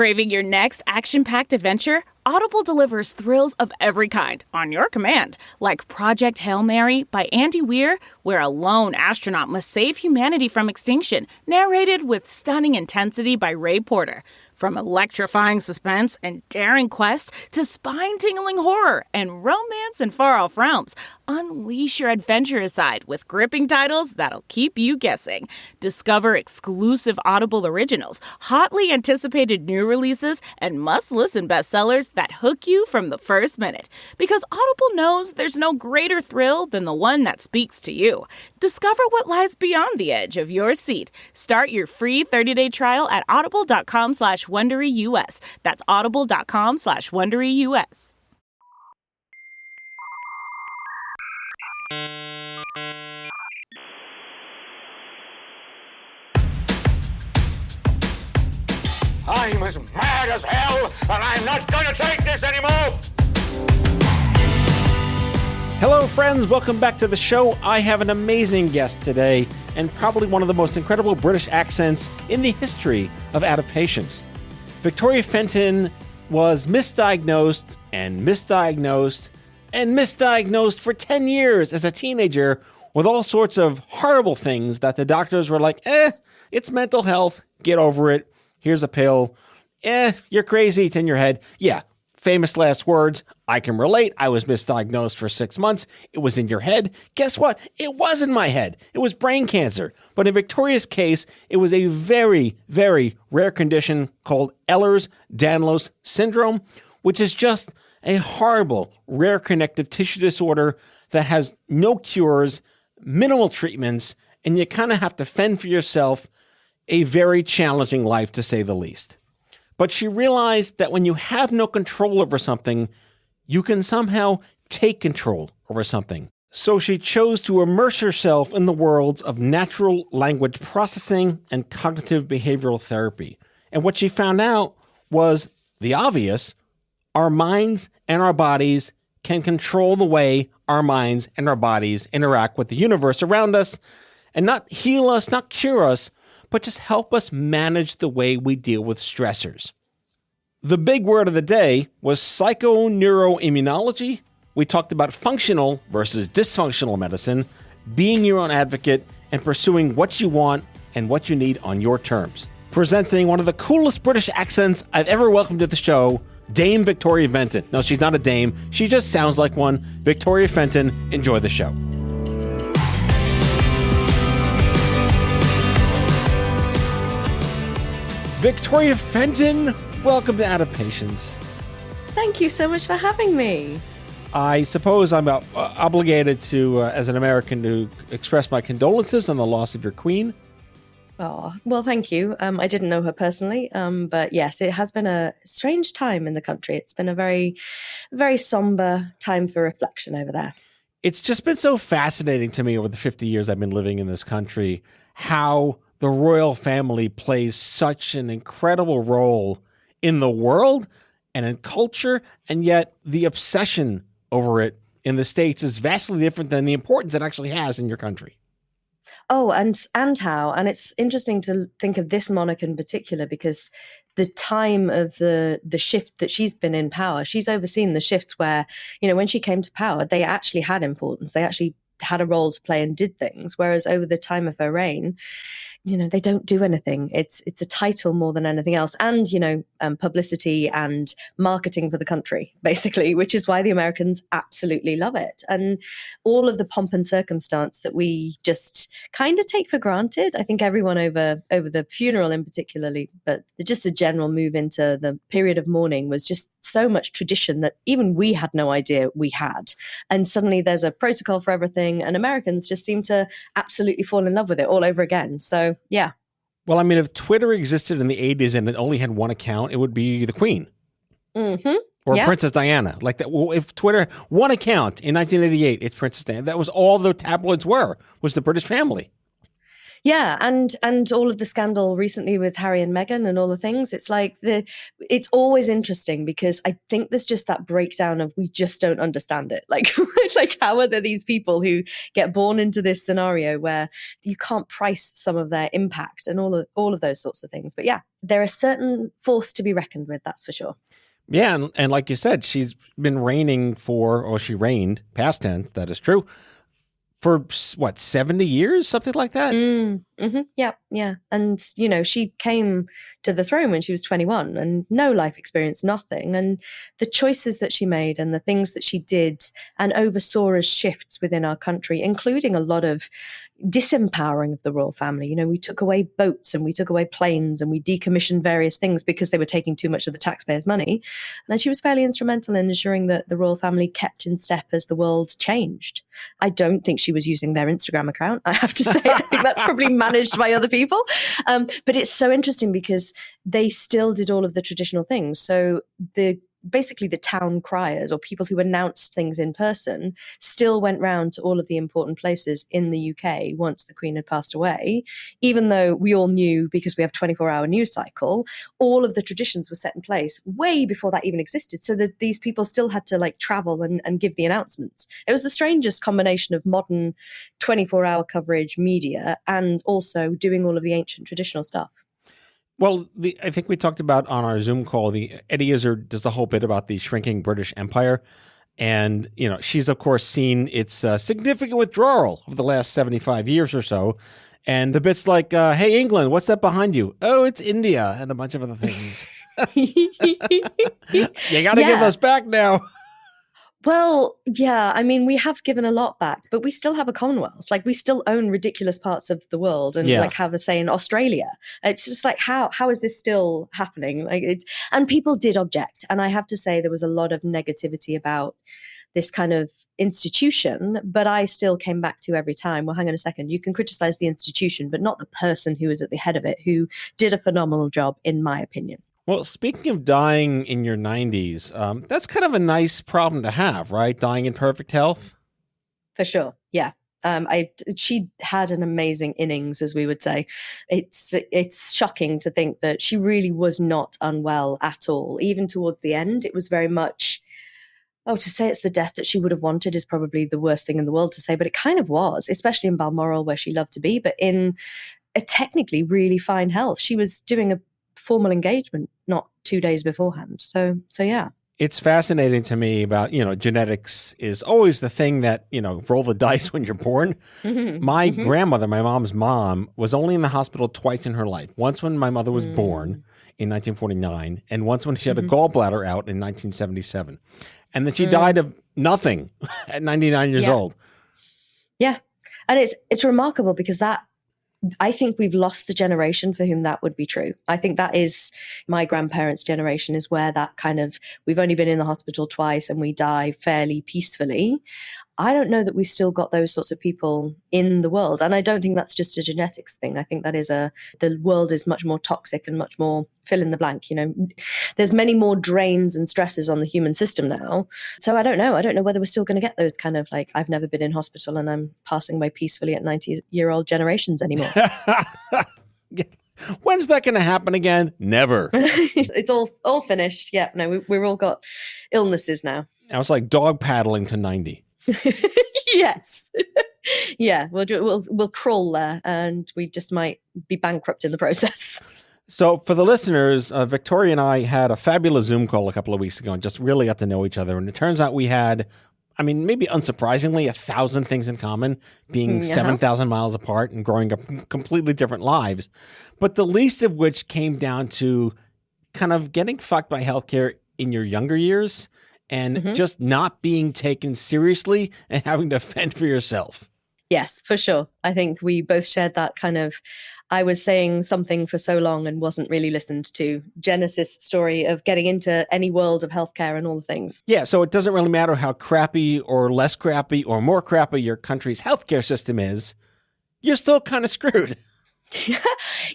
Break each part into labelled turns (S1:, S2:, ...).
S1: Craving your next action-packed adventure? Audible delivers thrills of every kind on your command, like Project Hail Mary by Andy Weir, where a lone astronaut must save humanity from extinction, narrated with stunning intensity by Ray Porter. From electrifying suspense and daring quest to spine-tingling horror and romance in far-off realms, unleash your adventurous side with gripping titles that'll keep you guessing. Discover exclusive Audible originals, hotly anticipated new releases, and must-listen bestsellers that hook you from the first minute. Because Audible knows there's no greater thrill than the one that speaks to you. Discover what lies beyond the edge of your seat. Start your free 30-day trial at audible.com/WonderyUS. That's audible.com/WonderyUS.
S2: I'm as mad as hell, and I'm not gonna take this anymore!
S3: Hello, friends. Welcome back to the show. I have an amazing guest today, and probably one of the most incredible British accents in the history of Out of Patience. Victoria Fenton was misdiagnosed and misdiagnosed and misdiagnosed for 10 years as a teenager with all sorts of horrible things that the doctors were like, it's mental health. Get over it. Here's a pill. You're crazy. It's in your head. Yeah. Famous last words. I can relate. I was misdiagnosed for 6 months. It was in your head. Guess what? It was in my head. It was brain cancer. But in Victoria's case, it was a very, very rare condition called Ehlers-Danlos syndrome, which is just a horrible, rare connective tissue disorder that has no cures, minimal treatments, and you kind of have to fend for yourself. A very challenging life, to say the least. But she realized that when you have no control over something, you can somehow take control over something. So she chose to immerse herself in the worlds of natural language processing and cognitive behavioral therapy. And what she found out was the obvious: our minds and our bodies can control the way our minds and our bodies interact with the universe around us, and not heal us, not cure us, but just help us manage the way we deal with stressors. The big word of the day was psychoneuroimmunology. We talked about functional versus dysfunctional medicine, being your own advocate, and pursuing what you want and what you need on your terms. Presenting one of the coolest British accents I've ever welcomed to the show, Dame Victoria Fenton. No, she's not a dame. She just sounds like one. Victoria Fenton, enjoy the show. Victoria Fenton, welcome to Out of Patience.
S4: Thank you so much for having me.
S3: I suppose I'm obligated to, as an American, to express my condolences on the loss of your queen.
S4: Oh, well, thank you. I didn't know her personally, but yes, it has been a strange time in the country. It's been a very, very somber time for reflection over there.
S3: It's just been so fascinating to me over the 50 years I've been living in this country, how the royal family plays such an incredible role in the world and in culture, and yet the obsession over it in the States is vastly different than the importance it actually has in your country.
S4: Oh, and how, and it's interesting to think of this monarch in particular, because the time of the shift that she's been in power, she's overseen the shifts where, when she came to power, they actually had importance. They actually had a role to play and did things. Whereas over the time of her reign, they don't do anything. It's a title more than anything else. And, publicity and marketing for the country, basically, which is why the Americans absolutely love it. And all of the pomp and circumstance that we just kind of take for granted. I think everyone over the funeral in particularly, but just a general move into the period of mourning was just so much tradition that even we had no idea we had. And suddenly there's a protocol for everything, and Americans just seem to absolutely fall in love with it all over again. So, yeah.
S3: Well, I mean, if Twitter existed in the 80s and it only had one account, it would be the Queen.
S4: Mm-hmm.
S3: Or Princess Diana. Like that. Well, if Twitter, one account in 1988, it's Princess Diana. That was all the tabloids was the British family.
S4: Yeah, and all of the scandal recently with Harry and Meghan and all the things. It's like it's always interesting because I think there's just that breakdown of we just don't understand it. Like like how are there these people who get born into this scenario where you can't price some of their impact and all of those sorts of things. But yeah, they're a certain force to be reckoned with, that's for sure.
S3: Yeah, and like you said, she's been reigning she reigned, past tense, that is true, for what, 70 years, something like that?
S4: Yeah, yeah. And, she came to the throne when she was 21 and no life experience, nothing. And the choices that she made and the things that she did and oversaw as shifts within our country, including a lot of disempowering of the royal family. We took away boats and we took away planes and we decommissioned various things because they were taking too much of the taxpayers' money. And then she was fairly instrumental in ensuring that the royal family kept in step as the world changed. I don't think she was using their Instagram account, I have to say. I think that's probably managed by other people. But it's so interesting because they still did all of the traditional things. So basically the town criers or people who announced things in person still went round to all of the important places in the UK once the Queen had passed away, even though we all knew, because we have 24-hour news cycle, all of the traditions were set in place way before that even existed, so that these people still had to travel and give the announcements. It was the strangest combination of modern 24-hour coverage media and also doing all of the ancient traditional stuff.
S3: Well, I think we talked about on our Zoom call, Eddie Izzard does the whole bit about the shrinking British Empire. And, she's, of course, seen its significant withdrawal over the last 75 years or so. And the bit's like, hey, England, what's that behind you? Oh, it's India and a bunch of other things. You got to give us back now.
S4: Well, yeah, I mean, we have given a lot back, but we still have a Commonwealth. We still own ridiculous parts of the world and have a say in Australia. It's just how is this still happening? And people did object. And I have to say there was a lot of negativity about this kind of institution, but I still came back to every time, well, hang on a second, you can criticize the institution, but not the person who is at the head of it, who did a phenomenal job, in my opinion.
S3: Well, speaking of dying in your 90s, that's kind of a nice problem to have, right? Dying in perfect health.
S4: For sure. Yeah. She had an amazing innings, as we would say. It's shocking to think that she really was not unwell at all. Even towards the end, it was very much, to say it's the death that she would have wanted is probably the worst thing in the world to say, but it kind of was, especially in Balmoral, where she loved to be, but in a technically really fine health. She was doing a formal engagement not 2 days beforehand. So yeah.
S3: It's fascinating to me about, genetics is always the thing that, roll the dice when you're born. My grandmother, my mom's mom, was only in the hospital twice in her life. Once when my mother was born in 1949, and once when she had a gallbladder out in 1977. And then she died of nothing at 99 years old.
S4: Yeah. And it's remarkable because I think we've lost the generation for whom that would be true. I think that is my grandparents' generation, is where that kind of, we've only been in the hospital twice and we die fairly peacefully. I don't know that we've still got those sorts of people in the world. And I don't think that's just a genetics thing. I think that is the world is much more toxic and much more fill in the blank. There's many more drains and stresses on the human system now. So I don't know. I don't know whether we're still going to get those kind of I've never been in hospital and I'm passing away peacefully at 90-year-old generations anymore.
S3: When's that going to happen again? Never.
S4: It's all finished. Yeah, no, we've all got illnesses now.
S3: I was like dog paddling to 90.
S4: Yes. Yeah, we'll crawl there and we just might be bankrupt in the process.
S3: So for the listeners, Victoria and I had a fabulous Zoom call a couple of weeks ago and just really got to know each other. And it turns out we had, maybe unsurprisingly, 1,000 things in common, being 7,000 miles apart and growing up completely different lives. But the least of which came down to kind of getting fucked by healthcare in your younger years and just not being taken seriously and having to fend for yourself.
S4: Yes, for sure. I think we both shared that kind of, I was saying something for so long and wasn't really listened to, Genesis story of getting into any world of healthcare and all the things.
S3: Yeah, so it doesn't really matter how crappy or less crappy or more crappy your country's healthcare system is, you're still kind of screwed.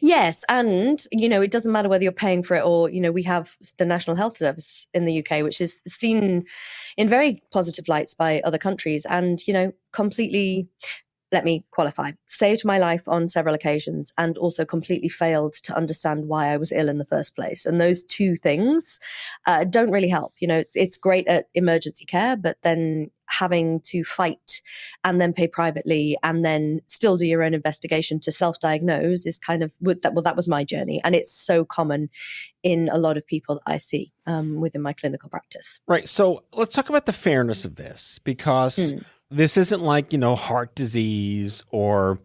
S4: Yes, and it doesn't matter whether you're paying for it or we have the National Health Service in the UK, which is seen in very positive lights by other countries, and completely let me qualify, saved my life on several occasions and also completely failed to understand why I was ill in the first place. And those two things don't really help. It's great at emergency care, but then having to fight and then pay privately and then still do your own investigation to self-diagnose is kind of, that was my journey. And it's so common in a lot of people that I see within my clinical practice.
S3: Right. So let's talk about the fairness of this, because this isn't like, heart disease or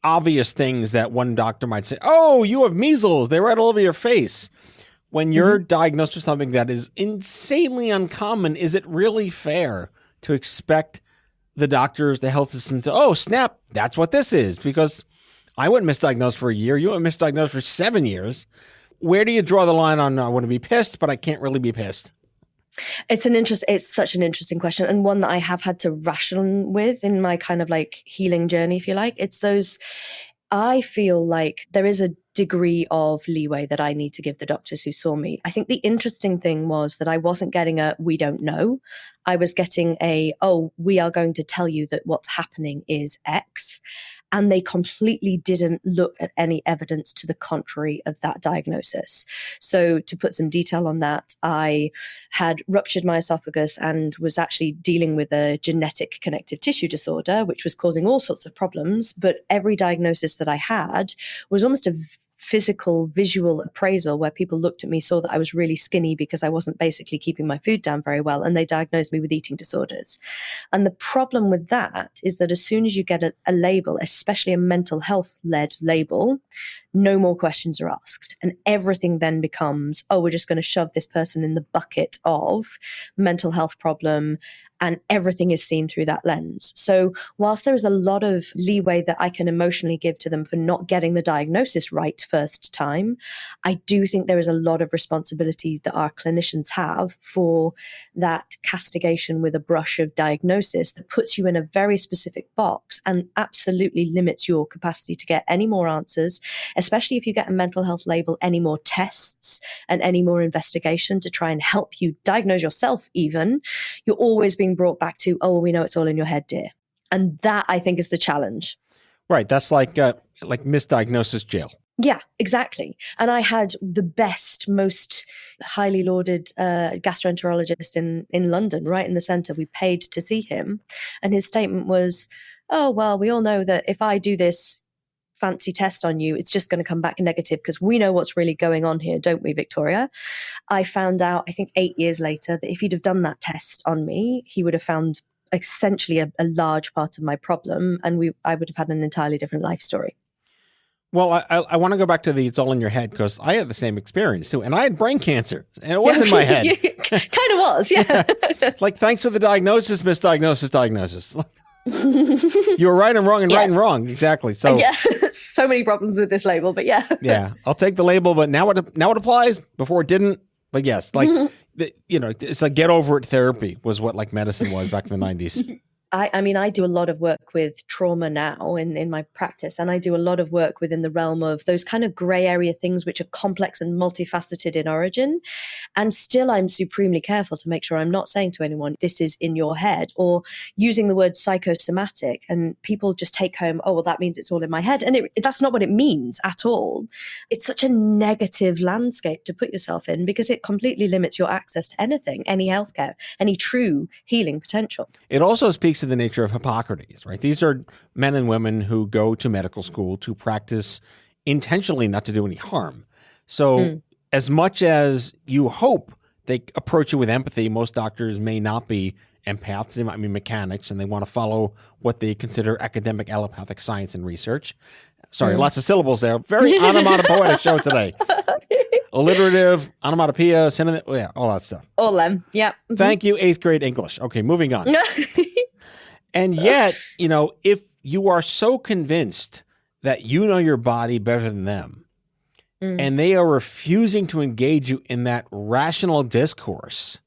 S3: obvious things that one doctor might say, oh, you have measles. They're right all over your face. When you're diagnosed with something that is insanely uncommon, is it really fair to expect the doctors, the health system to, oh, snap, that's what this is? Because I went misdiagnosed for a year. You went misdiagnosed for 7 years. Where do you draw the line on, I want to be pissed, but I can't really be pissed?
S4: It's such an interesting question, and one that I have had to ration with in my kind of like healing journey, if you like. It's those, I feel like there is a degree of leeway that I need to give the doctors who saw me. I think the interesting thing was that I wasn't getting a, we don't know. I was getting a, oh, we are going to tell you that what's happening is X. And they completely didn't look at any evidence to the contrary of that diagnosis. So to put some detail on that, I had ruptured my esophagus and was actually dealing with a genetic connective tissue disorder, which was causing all sorts of problems. But every diagnosis that I had was almost a physical visual appraisal where people looked at me, saw that I was really skinny because I wasn't basically keeping my food down very well, and they diagnosed me with eating disorders. And the problem with that is that as soon as you get a label, especially a mental health led label, no more questions are asked. And everything then becomes, oh, we're just going to shove this person in the bucket of mental health problem, and everything is seen through that lens. So whilst there is a lot of leeway that I can emotionally give to them for not getting the diagnosis right first time, I do think there is a lot of responsibility that our clinicians have for that castigation with a brush of diagnosis that puts you in a very specific box and absolutely limits your capacity to get any more answers, especially if you get a mental health label, any more tests and any more investigation to try and help you diagnose yourself even. You're always being brought back to, oh, well, we know it's all in your head, dear. And that, I think, is the challenge.
S3: Right. That's like misdiagnosis jail.
S4: Yeah, exactly. And I had the best, most highly lauded gastroenterologist in London, right in the centre. We paid to see him. And his statement was, oh, well, we all know that if I do this fancy test on you, it's just going to come back negative because we know what's really going on here, don't we, Victoria? I found out, I think 8 years later, that if he'd have done that test on me, he would have found essentially a large part of my problem, and I would have had an entirely different life story.
S3: Well, I want to go back to the it's all in your head, because I had the same experience too. And I had brain cancer, and it was in my head.
S4: Kind of was, yeah.
S3: Like, thanks for the diagnosis, diagnosis. You were right and wrong and
S4: yes.
S3: right and wrong. Exactly. So
S4: yeah, so many problems with this label, but yeah.
S3: Yeah, I'll take the label, but now it applies. Before it didn't. But yes, like, it's like get over it therapy was what like medicine was back in the 90s.
S4: I mean, I do a lot of work with trauma now in my practice, and I do a lot of work within the realm of those kind of gray area things which are complex and multifaceted in origin. And still, I'm supremely careful to make sure I'm not saying to anyone, this is in your head, or using the word psychosomatic. And people just take home, oh, well, that means it's all in my head. And that's not what it means at all. It's such a negative landscape to put yourself in because it completely limits your access to anything, any healthcare, any true healing potential.
S3: It also speaks to the nature of Hippocrates, right? These are men and women who go to medical school to practice intentionally not to do any harm. So as much as you hope they approach you with empathy, most doctors may not be empaths. They might be mechanics, and they want to follow what they consider academic allopathic science and research. Sorry, lots of syllables there. Very onomatopoetic show today. Alliterative, onomatopoeia, synonym, yeah, all that stuff.
S4: All them, yeah.
S3: Thank you, 8th grade English. Okay, moving on. And yet, if you are so convinced that you know your body better than them, and they are refusing to engage you in that rational discourse,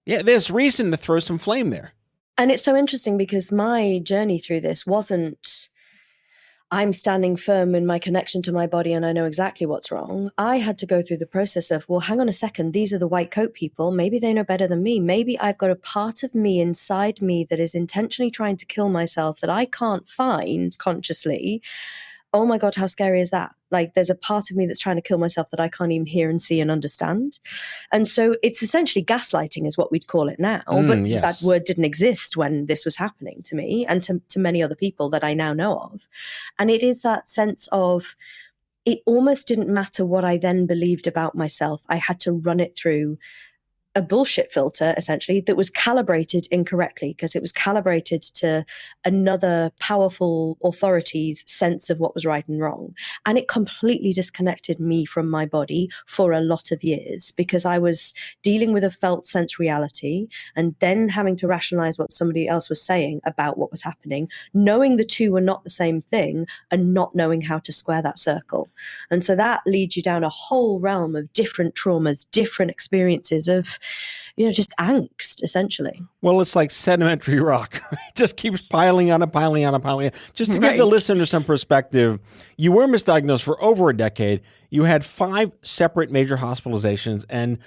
S3: yeah, there's reason to throw some flame there.
S4: And it's so interesting because my journey through this wasn't, I'm standing firm in my connection to my body and I know exactly what's wrong. I had to go through the process of, well, hang on a second, these are the white coat people. Maybe they know better than me. Maybe I've got a part of me inside me that is intentionally trying to kill myself that I can't find consciously. Oh my God, how scary is that? Like, there's a part of me that's trying to kill myself that I can't even hear and see and understand. And so it's essentially gaslighting is what we'd call it now. But
S3: yes.
S4: that word didn't exist when this was happening to me and to many other people that I now know of. And it is that sense of, it almost didn't matter what I then believed about myself. I had to run it through a bullshit filter, essentially, that was calibrated incorrectly because it was calibrated to another powerful authority's sense of what was right and wrong. And it completely disconnected me from my body for a lot of years because I was dealing with a felt sense reality and then having to rationalize what somebody else was saying about what was happening, knowing the two were not the same thing and not knowing how to square that circle. And so that leads you down a whole realm of different traumas, different experiences of, just angst, essentially.
S3: Well, it's like sedimentary rock. It just keeps piling on and piling on and piling on. Just to give the listener some perspective, you were misdiagnosed for over a decade. You had 5 separate major hospitalizations, and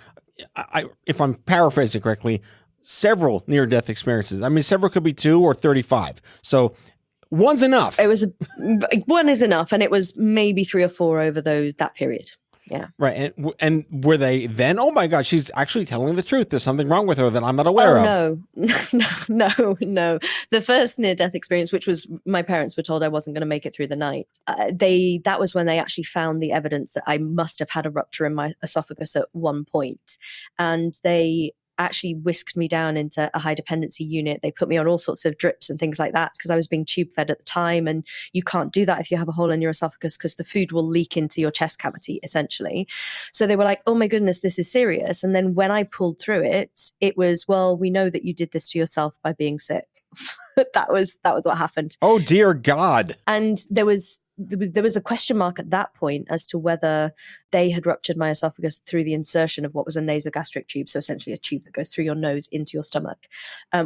S3: if I'm paraphrasing correctly, several near-death experiences. I mean, several could be 2 or 35. So one's enough.
S4: One is enough, and it was maybe 3 or 4 over that period. Yeah.
S3: Right. And were they then, oh my God, she's actually telling the truth. There's something wrong with her that I'm not aware of.
S4: No. The first near-death experience, which was my parents were told I wasn't going to make it through the night. That was when they actually found the evidence that I must have had a rupture in my esophagus at one point. And they actually whisked me down into a high dependency unit. They put me on all sorts of drips and things like that because I was being tube fed at the time. And you can't do that if you have a hole in your esophagus because the food will leak into your chest cavity, essentially. So they were like, oh my goodness, this is serious. And then when I pulled through it, it was, well, we know that you did this to yourself by being sick. that was what happened.
S3: Oh, dear God.
S4: And there was the question mark at that point as to whether they had ruptured my esophagus through the insertion of what was a nasogastric tube, so essentially a tube that goes through your nose into your stomach,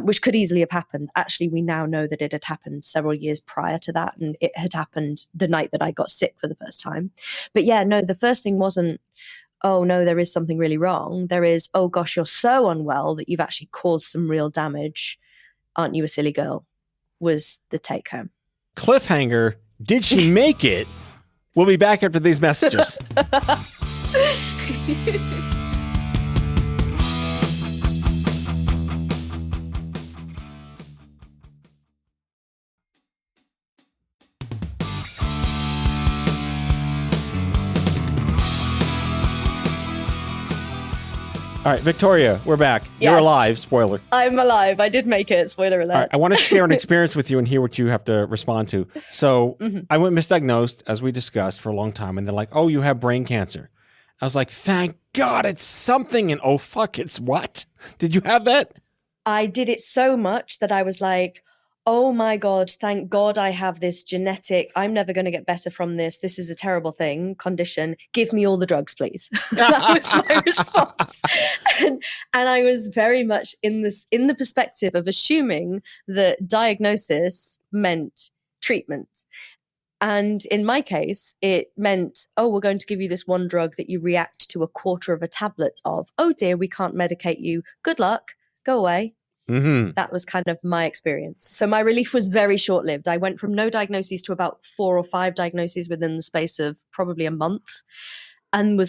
S4: which could easily have happened. Actually, we now know that it had happened several years prior to that, and it had happened the night that I got sick for the first time. But yeah, no, the first thing wasn't, oh no, there is something really wrong. There is, oh gosh, you're so unwell that you've actually caused some real damage. Aren't you a silly girl? Was the take home.
S3: Cliffhanger. Did she make it? We'll be back after these messages. All right, Victoria, we're back. You're alive. Spoiler.
S4: I'm alive. I did make it. Spoiler alert.
S3: All right, I want to share an experience with you and hear what you have to respond to. So I went misdiagnosed, as we discussed, for a long time. And they're like, oh, you have brain cancer. I was like, thank God it's something. And oh, fuck, it's what? Did you have that?
S4: I did it so much that I was like, oh my God, thank God I have this genetic, I'm never going to get better from this. This is a terrible condition. Give me all the drugs, please. That was my response. And I was very much in the perspective of assuming that diagnosis meant treatment. And in my case, it meant, oh, we're going to give you this one drug that you react to a quarter of a tablet of. Oh dear, we can't medicate you. Good luck. Go away. Mm-hmm. That was kind of my experience. So my relief was very short-lived. I went from no diagnoses to about 4 or 5 diagnoses within the space of probably a month. And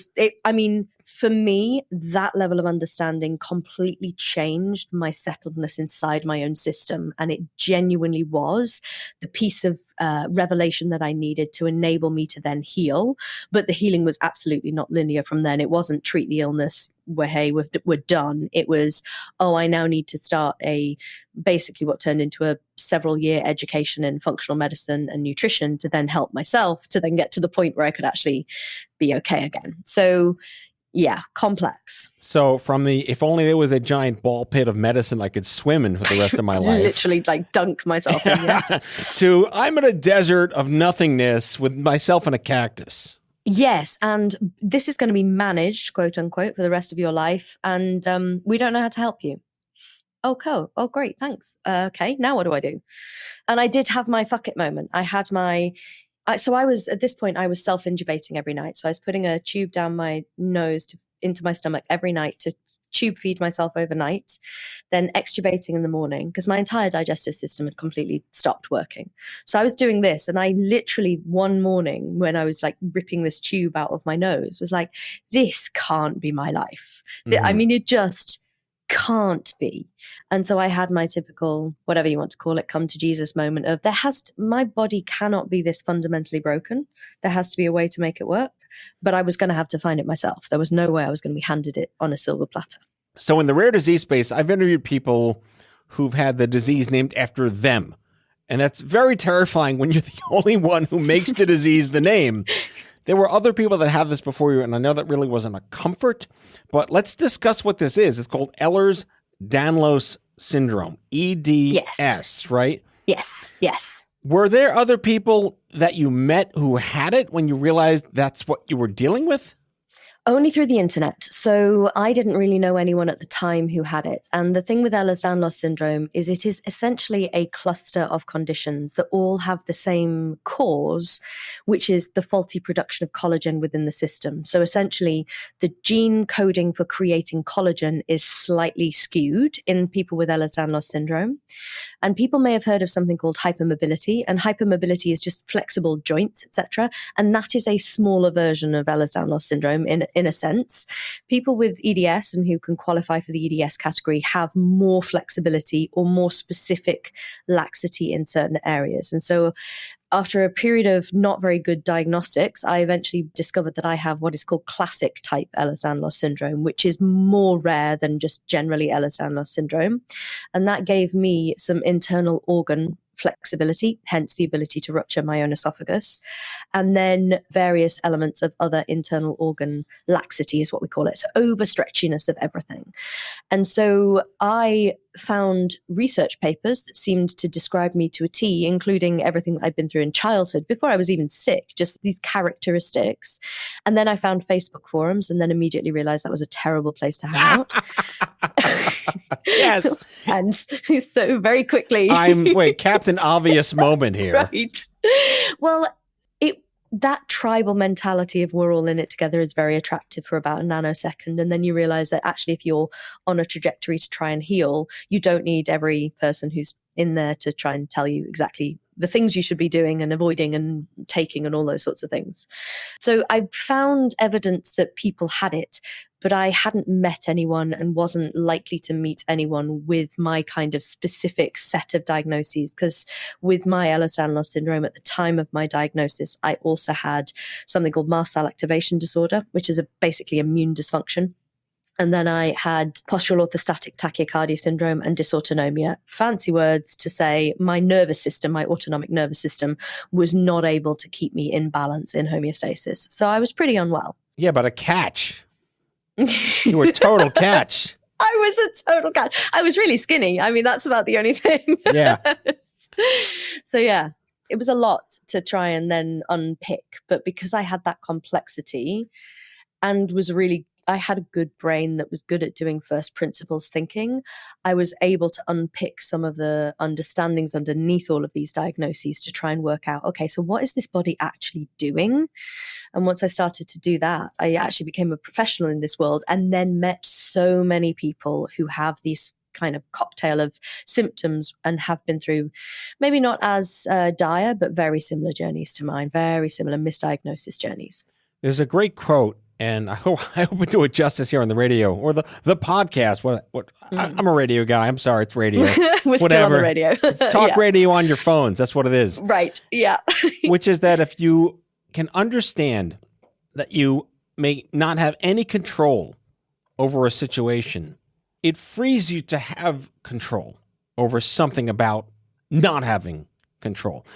S4: for me, that level of understanding completely changed my settledness inside my own system. And it genuinely was the piece of revelation that I needed to enable me to then heal. But the healing was absolutely not linear from then. It wasn't treat the illness, we're done. It was, oh, I now need to start basically what turned into a several-year education in functional medicine and nutrition to then help myself to then get to the point where I could actually be okay again. So yeah, complex.
S3: So from the, if only there was a giant ball pit of medicine I could swim in for the rest of my life.
S4: Literally like dunk myself in, yes.
S3: To, I'm in a desert of nothingness with myself and a cactus.
S4: Yes, and this is going to be managed, quote unquote, for the rest of your life. And we don't know how to help you. Oh, cool. Oh, great. Thanks. Okay, now what do I do? And I did have my fuck it moment. I had my, So I was, at this point, I was self-intubating every night. So I was putting a tube down my nose into my stomach every night to tube feed myself overnight, then extubating in the morning because my entire digestive system had completely stopped working. So I was doing this, and I literally one morning when I was like ripping this tube out of my nose was like, this can't be my life. I mean, it just can't be. And so I had my typical, whatever you want to call it, come to Jesus moment of my body cannot be this fundamentally broken. There has to be a way to make it work. But I was going to have to find it myself. There was no way I was going to be handed it on a silver platter.
S3: So in the rare disease space, I've interviewed people who've had the disease named after them. And that's very terrifying when you're the only one who makes the disease the name. There were other people that had this before you, and I know that really wasn't a comfort. But let's discuss what this is. It's called Ehlers-Danlos syndrome, EDS, yes. Right?
S4: Yes, yes.
S3: Were there other people that you met who had it when you realized that's what you were dealing with?
S4: Only through the internet. So I didn't really know anyone at the time who had it. And the thing with Ehlers-Danlos syndrome is it is essentially a cluster of conditions that all have the same cause, which is the faulty production of collagen within the system. So essentially, the gene coding for creating collagen is slightly skewed in people with Ehlers-Danlos syndrome. And people may have heard of something called hypermobility, and hypermobility is just flexible joints, etc. And that is a smaller version of Ehlers-Danlos syndrome in a sense. People with EDS and who can qualify for the EDS category have more flexibility or more specific laxity in certain areas. And so after a period of not very good diagnostics, I eventually discovered that I have what is called classic type Ehlers-Danlos syndrome, which is more rare than just generally Ehlers-Danlos syndrome. And that gave me some internal organ flexibility, hence the ability to rupture my own esophagus, and then various elements of other internal organ laxity is what we call it, so overstretchiness of everything. And so I found research papers that seemed to describe me to a T, including everything I'd been through in childhood before I was even sick, just these characteristics. And then I found Facebook forums and then immediately realized that was a terrible place to hang out.
S3: Yes.
S4: And so very quickly.
S3: Captain Obvious moment here.
S4: Right. Well, that tribal mentality of we're all in it together is very attractive for about a nanosecond. And then you realize that actually, if you're on a trajectory to try and heal, you don't need every person who's in there to try and tell you exactly the things you should be doing and avoiding and taking and all those sorts of things. So I found evidence that people had it, but I hadn't met anyone and wasn't likely to meet anyone with my kind of specific set of diagnoses. Because with my Ehlers-Danlos syndrome at the time of my diagnosis, I also had something called mast cell activation disorder, which is basically immune dysfunction. And then I had postural orthostatic tachycardia syndrome and dysautonomia. Fancy words to say my nervous system, my autonomic nervous system, was not able to keep me in balance, in homeostasis. So I was pretty unwell.
S3: Yeah, but a catch. You were a total catch.
S4: I was a total catch. I was really skinny. I mean, that's about the only thing.
S3: Yeah.
S4: So yeah, it was a lot to try and then unpick. But because I had that complexity and I had a good brain that was good at doing first principles thinking, I was able to unpick some of the understandings underneath all of these diagnoses to try and work out, okay, so what is this body actually doing? And once I started to do that, I actually became a professional in this world and then met so many people who have these kind of cocktail of symptoms and have been through maybe not as dire, but very similar journeys to mine, very similar misdiagnosis journeys.
S3: There's a great quote, and I hope we do it justice here on the radio or the podcast. I'm a radio guy. I'm sorry, it's radio.
S4: We're still on the radio.
S3: It's talk radio on your phones. That's what it is.
S4: Right, yeah.
S3: Which is that if you can understand that you may not have any control over a situation, it frees you to have control over something about not having control.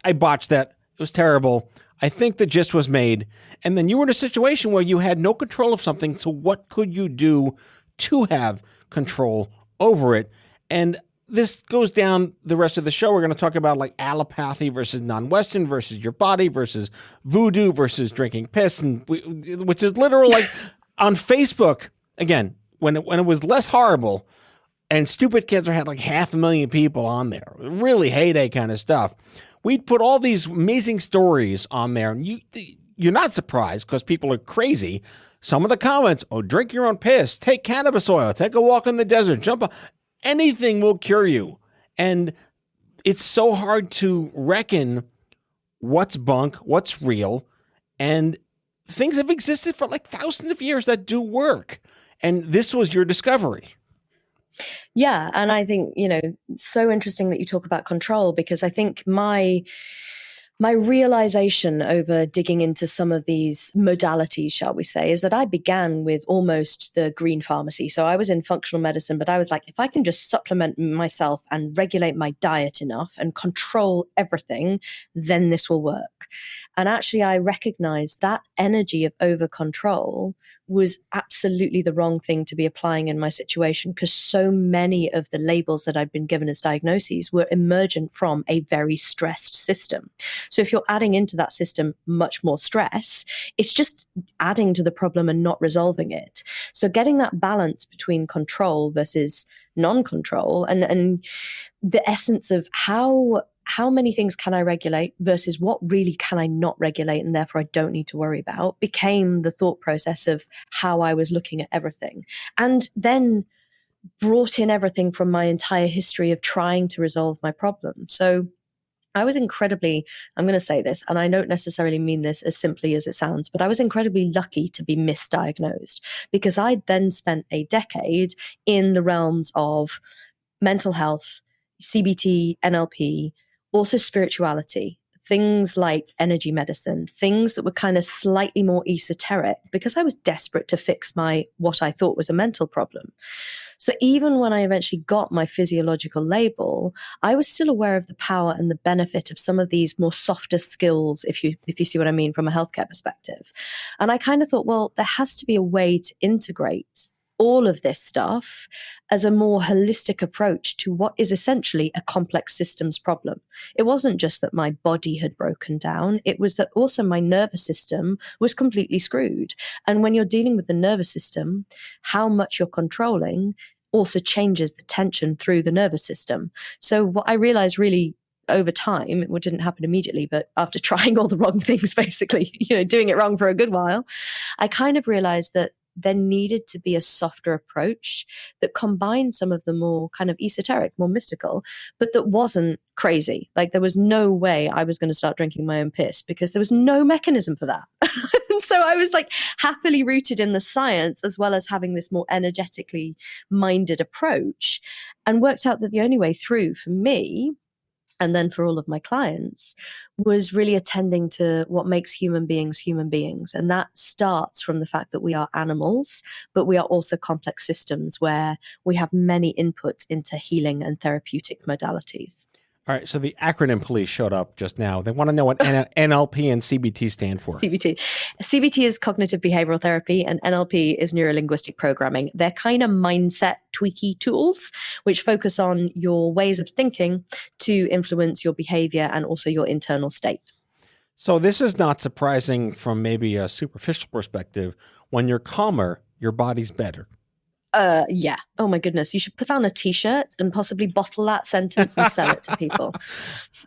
S3: I botched that. It was terrible. I think the gist was made. And then you were in a situation where you had no control of something. So what could you do to have control over it? And this goes down the rest of the show. We're going to talk about like allopathy versus non-Western versus your body versus voodoo versus drinking piss, which is literal like on Facebook. Again, when it was less horrible and Stupid Kids had like 500,000 people on there, really heyday kind of stuff. we'd put all these amazing stories on there, and you're not surprised because people are crazy. Some of the comments, oh, drink your own piss, take cannabis oil, take a walk in the desert, jump up. Anything will cure you. And it's so hard to reckon what's bunk, what's real, and things have existed for like thousands of years that do work. And this was your discovery.
S4: Yeah. And I think, so interesting that you talk about control, because I think my realization over digging into some of these modalities, shall we say, is that I began with almost the green pharmacy. So I was in functional medicine, but I was like, if I can just supplement myself and regulate my diet enough and control everything, then this will work. And actually, I recognized that energy of over control was absolutely the wrong thing to be applying in my situation, because so many of the labels that I'd been given as diagnoses were emergent from a very stressed system. So if you're adding into that system much more stress, it's just adding to the problem and not resolving it. So getting that balance between control versus non-control, and the essence of how many things can I regulate versus what really can I not regulate and therefore I don't need to worry about, became the thought process of how I was looking at everything. And then brought in everything from my entire history of trying to resolve my problem. So I was incredibly, I'm going to say this, and I don't necessarily mean this as simply as it sounds, but I was incredibly lucky to be misdiagnosed, because I'd then spent a decade in the realms of mental health, CBT, NLP, also spirituality, things like energy medicine, things that were kind of slightly more esoteric, because I was desperate to fix what I thought was a mental problem. So even when I eventually got my physiological label, I was still aware of the power and the benefit of some of these more softer skills, if you see what I mean, from a healthcare perspective. And I kind of thought, well, there has to be a way to integrate all of this stuff as a more holistic approach to what is essentially a complex systems problem. It wasn't just that my body had broken down, it was that also my nervous system was completely screwed. And when you're dealing with the nervous system, how much you're controlling also changes the tension through the nervous system. So what I realized really over time, it didn't happen immediately, but after trying all the wrong things, basically, doing it wrong for a good while, I kind of realized that there needed to be a softer approach that combined some of the more kind of esoteric, more mystical, but that wasn't crazy. Like there was no way I was going to start drinking my own piss, because there was no mechanism for that. So I was like happily rooted in the science, as well as having this more energetically minded approach, and worked out that the only way through for me, and then for all of my clients, was really attending to what makes human beings human beings. And that starts from the fact that we are animals, but we are also complex systems where we have many inputs into healing and therapeutic modalities.
S3: All right, so the acronym police showed up just now. They want to know what NLP and CBT stand for.
S4: CBT is cognitive behavioral therapy, and NLP is neurolinguistic programming. They're kind of mindset tweaky tools which focus on your ways of thinking to influence your behavior and also your internal state.
S3: So this is not surprising from maybe a superficial perspective. When you're calmer, your body's better.
S4: Yeah. Oh my goodness. You should put on a t-shirt and possibly bottle that sentence and sell it to people.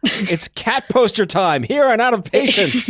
S3: It's cat poster time here on Out of Patience.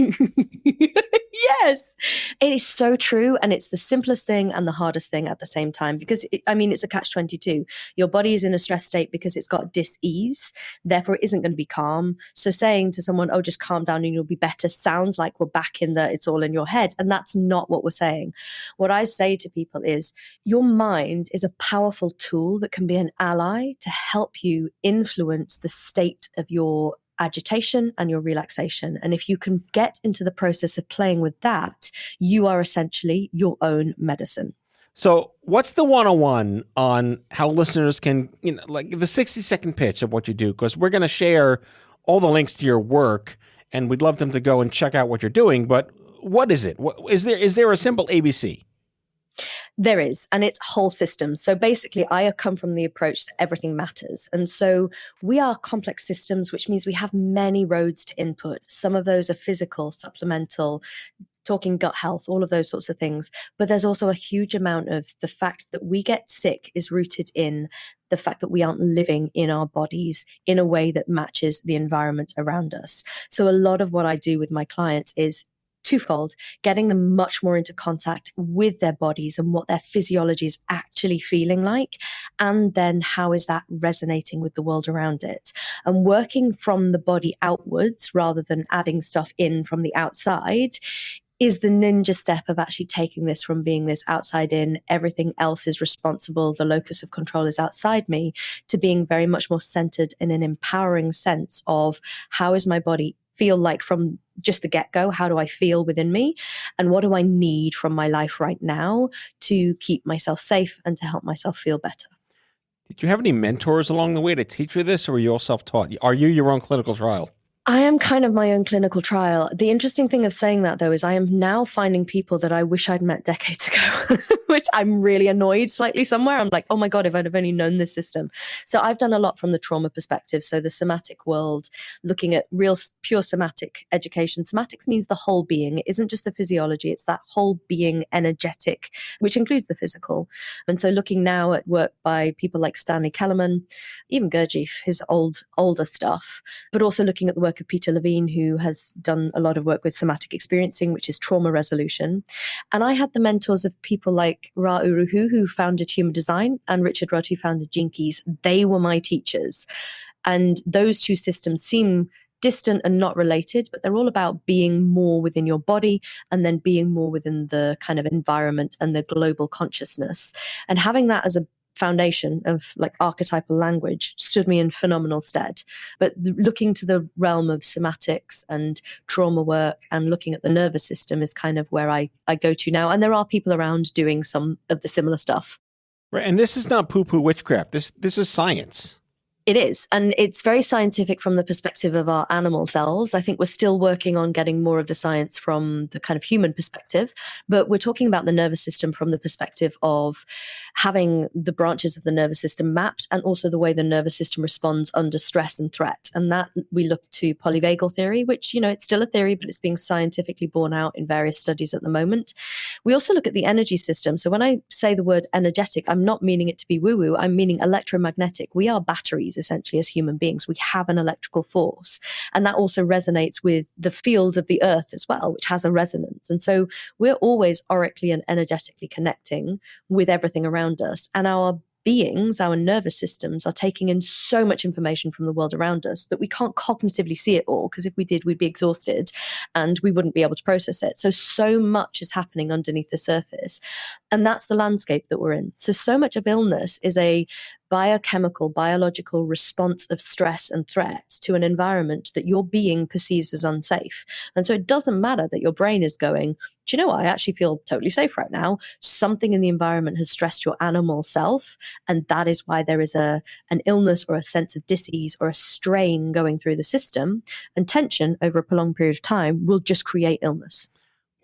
S4: Yes, it is so true. And it's the simplest thing and the hardest thing at the same time, because it's a catch-22. Your body is in a stress state because it's got dis-ease. Therefore, it isn't going to be calm. So saying to someone, oh, just calm down and you'll be better, sounds like we're back in it's all in your head. And that's not what we're saying. What I say to people is your mind is a powerful tool that can be an ally to help you influence the state of your agitation and your relaxation. And if you can get into the process of playing with that, you are essentially your own medicine.
S3: So what's the 101 on how listeners can, like the 60-second pitch of what you do? Because we're going to share all the links to your work and we'd love them to go and check out what you're doing. But what is it? Is there a simple ABC?
S4: There is, and it's whole systems. So basically, I come from the approach that everything matters. And so we are complex systems, which means we have many roads to input. Some of those are physical, supplemental, talking gut health, all of those sorts of things. But there's also a huge amount of the fact that we get sick is rooted in the fact that we aren't living in our bodies in a way that matches the environment around us. So a lot of what I do with my clients is twofold, getting them much more into contact with their bodies and what their physiology is actually feeling like. And then how is that resonating with the world around it? And working from the body outwards rather than adding stuff in from the outside is the ninja step of actually taking this from being this outside in, everything else is responsible, the locus of control is outside me, to being very much more centered in an empowering sense of how is my body feel like from just the get-go? How do I feel within me? And what do I need from my life right now to keep myself safe and to help myself feel better?
S3: Did you have any mentors along the way to teach you this, or were you all self-taught? Are you your own clinical trial?
S4: I am kind of my own clinical trial. The interesting thing of saying that, though, is I am now finding people that I wish I'd met decades ago, which I'm really annoyed slightly somewhere. I'm like, oh my God, if I'd have only known this system. So I've done a lot from the trauma perspective. So the somatic world, looking at real pure somatic education. Somatics means the whole being. It isn't just the physiology. It's that whole being energetic, which includes the physical. And so looking now at work by people like Stanley Kellerman, even Gurdjieff, his older stuff, but also looking at the work of Peter Levine, who has done a lot of work with somatic experiencing, which is trauma resolution. And I had the mentors of people like Ra Uru Hu, who founded Human Design, and Richard Rudd, who founded Gene Keys. They were my teachers. And those two systems seem distant and not related, but they're all about being more within your body and then being more within the kind of environment and the global consciousness. And having that as a foundation of like archetypal language stood me in phenomenal stead. But looking to the realm of somatics and trauma work and looking at the nervous system is kind of where I go to now. And there are people around doing some of the similar stuff.
S3: Right. And this is not poo-poo witchcraft. This is science.
S4: It is. And it's very scientific from the perspective of our animal cells. I think we're still working on getting more of the science from the kind of human perspective, but we're talking about the nervous system from the perspective of having the branches of the nervous system mapped and also the way the nervous system responds under stress and threat. And that we look to polyvagal theory, which, you know, it's still a theory, but it's being scientifically borne out in various studies at the moment. We also look at the energy system. So when I say the word energetic, I'm not meaning it to be woo-woo. I'm meaning electromagnetic. We are batteries. Essentially, as human beings, we have an electrical force, and that also resonates with the field of the earth as well, which has a resonance. And so we're always aurically and energetically connecting with everything around us, and our beings, our nervous systems, are taking in so much information from the world around us that we can't cognitively see it all, because if we did, we'd be exhausted and we wouldn't be able to process it. So much is happening underneath the surface, and that's the landscape that we're in. So much of illness is a biochemical, biological response of stress and threat to an environment that your being perceives as unsafe. And so it doesn't matter that your brain is going, do you know what? I actually feel totally safe right now. Something in the environment has stressed your animal self. And that is why there is an illness or a sense of dis-ease or a strain going through the system. And tension over a prolonged period of time will just create illness.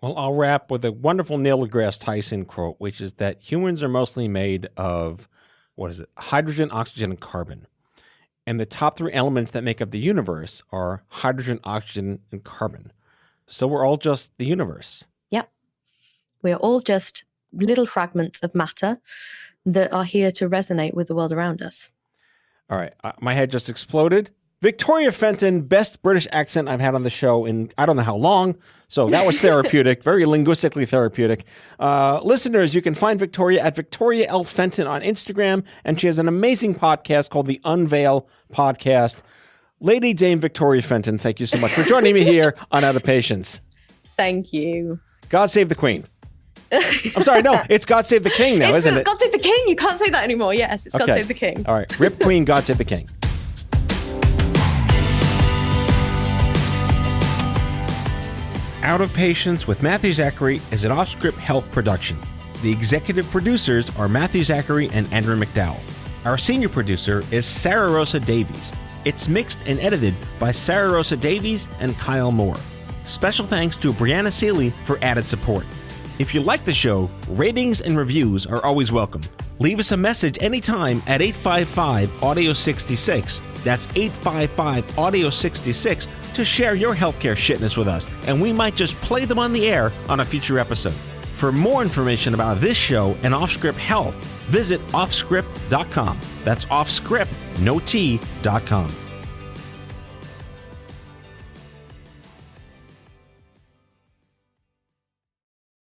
S3: Well, I'll wrap with a wonderful Neil deGrasse Tyson quote, which is that humans are mostly made of hydrogen, oxygen, and carbon. And the top three elements that make up the universe are hydrogen, oxygen, and carbon. So we're all just the universe.
S4: Yep. We're all just little fragments of matter that are here to resonate with the world around us.
S3: All right. My head just exploded. Victoria Fenton, best British accent I've had on the show in I don't know how long. So that was therapeutic, very linguistically therapeutic. Listeners, you can find Victoria at Victoria L. Fenton on Instagram, and she has an amazing podcast called The Unveil Podcast. Lady Dame Victoria Fenton, thank you so much for joining me here on Out of Patience.
S4: Thank you.
S3: God save the Queen. I'm sorry, no, it's God save the King now, isn't it?
S4: God save the King. You can't say that anymore. Yes, it's God save the King.
S3: All right, Rip Queen, God save the King. Out of Patience with Matthew Zachary is an Off-Script Health production. The executive producers are Matthew Zachary and Andrew McDowell. Our senior producer is Sarah Rosa Davies. It's mixed and edited by Sarah Rosa Davies and Kyle Moore. Special thanks to Brianna Seeley for added support. If you like the show, ratings and reviews are always welcome. Leave us a message anytime at 855-AUDIO-66. That's 855-AUDIO-66 to share your healthcare shitness with us, and we might just play them on the air on a future episode. For more information about this show and Off-Script Health, visit offscript.com. That's offscript, no T.com.